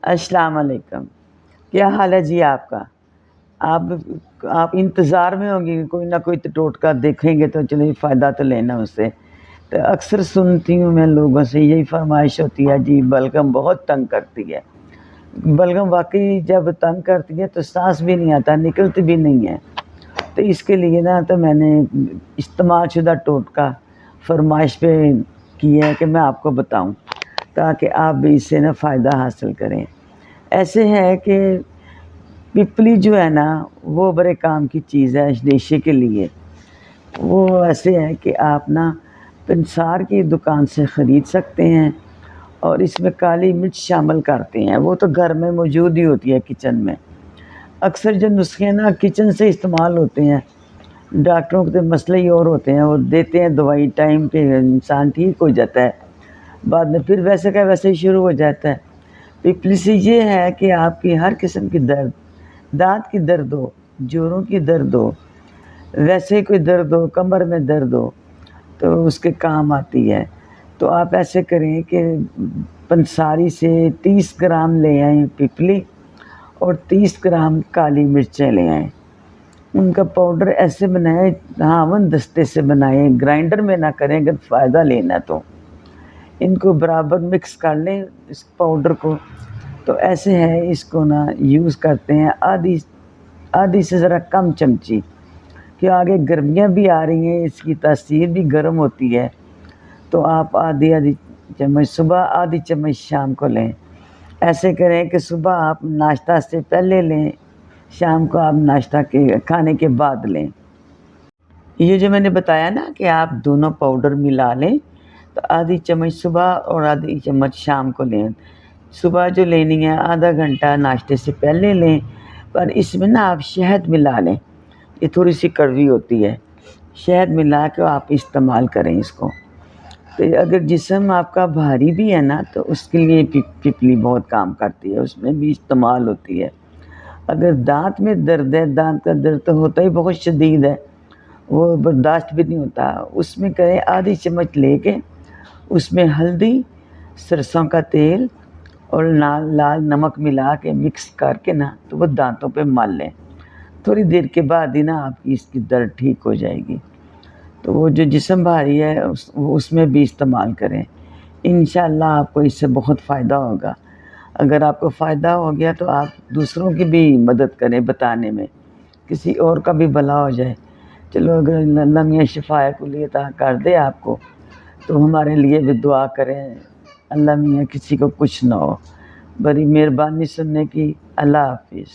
السلام علیکم. کیا حال ہے جی آپ کا؟ آپ آپ انتظار میں ہوں گے کہ کوئی نہ کوئی تو ٹوٹکا دیکھیں گے تو چلو فائدہ تو لینا اس سے. تو اکثر سنتی ہوں میں لوگوں سے یہی فرمائش ہوتی ہے جی بلغم بہت تنگ کرتی ہے. بلغم واقعی جب تنگ کرتی ہے تو سانس بھی نہیں آتا، نکلتی بھی نہیں ہے. تو اس کے لیے نا تو میں نے استعمال شدہ ٹوٹکا فرمائش پہ کی ہے کہ میں آپ کو بتاؤں تاکہ آپ بھی اس سے نا فائدہ حاصل کریں. ایسے ہے کہ پپلی جو ہے نا وہ بڑے کام کی چیز ہے ریشے کے لیے. وہ ایسے ہے کہ آپ نا پنسار کی دکان سے خرید سکتے ہیں اور اس میں کالی مرچ شامل کرتے ہیں. وہ تو گھر میں موجود ہی ہوتی ہے کچن میں. اکثر جو نسخے نا کچن سے استعمال ہوتے ہیں، ڈاکٹروں کے مسئلے ہی اور ہوتے ہیں، وہ دیتے ہیں دوائی ٹائم پہ انسان ٹھیک ہو جاتا ہے، بعد میں پھر ویسے کا ویسے ہی شروع ہو جاتا ہے. پپلی سے یہ ہے کہ آپ کی ہر قسم کی درد، دانت کی درد ہو، جوڑوں کی درد ہو، ویسے کوئی درد ہو، کمر میں درد ہو تو اس کے کام آتی ہے. تو آپ ایسے کریں کہ پنساری سے 30 گرام لے آئیں پپلی اور 30 گرام کالی مرچیں لے آئیں. ان کا پاؤڈر ایسے بنائیں، ہاون دستے سے بنائیں، گرائنڈر میں نہ کریں اگر فائدہ لینا تو. ان کو برابر مکس کر لیں اس پاؤڈر کو. تو ایسے ہے اس کو نا یوز کرتے ہیں آدھی سے ذرا کم چمچی، کہ آگے گرمیاں بھی آ رہی ہیں، اس کی تاثیر بھی گرم ہوتی ہے. تو آپ آدھی چمچ صبح، آدھی چمچ شام کو لیں. ایسے کریں کہ صبح آپ ناشتہ سے پہلے لیں، شام کو آپ ناشتہ کے کھانے کے بعد لیں. یہ جو میں نے بتایا نا کہ آپ دونوں پاؤڈر ملا لیں، تو آدھی چمچ صبح اور آدھی چمچ شام کو لیں. صبح جو لینی ہے آدھا گھنٹہ ناشتے سے پہلے لیں، پر اس میں نا آپ شہد ملا لیں. یہ تھوڑی سی کڑوی ہوتی ہے، شہد ملا کے آپ استعمال کریں اس کو. تو اگر جسم آپ کا بھاری بھی ہے نا تو اس کے لیے پپلی بہت کام کرتی ہے، اس میں بھی استعمال ہوتی ہے. اگر دانت میں درد ہے، دانت کا درد تو ہوتا ہی بہت شدید ہے، وہ برداشت بھی نہیں ہوتا، اس میں کریں آدھی چمچ لے کے اس میں ہلدی، سرسوں کا تیل اور لال نمک ملا کے مکس کر کے نا تو وہ دانتوں پہ مل لیں. تھوڑی دیر کے بعد ہی نا آپ کی اس کی درد ٹھیک ہو جائے گی. تو وہ جو جسم بھاری ہے اس میں بھی استعمال کریں. انشاءاللہ آپ کو اس سے بہت فائدہ ہوگا. اگر آپ کو فائدہ ہو گیا تو آپ دوسروں کی بھی مدد کریں بتانے میں، کسی اور کا بھی بھلا ہو جائے. چلو اگر اللہ میاں شفا کلی عطا کر دے آپ کو تو ہمارے لیے بھی دعا کریں، اللہ میاں کسی کو کچھ نہ ہو. بڑی مہربانی سننے کی. اللہ حافظ.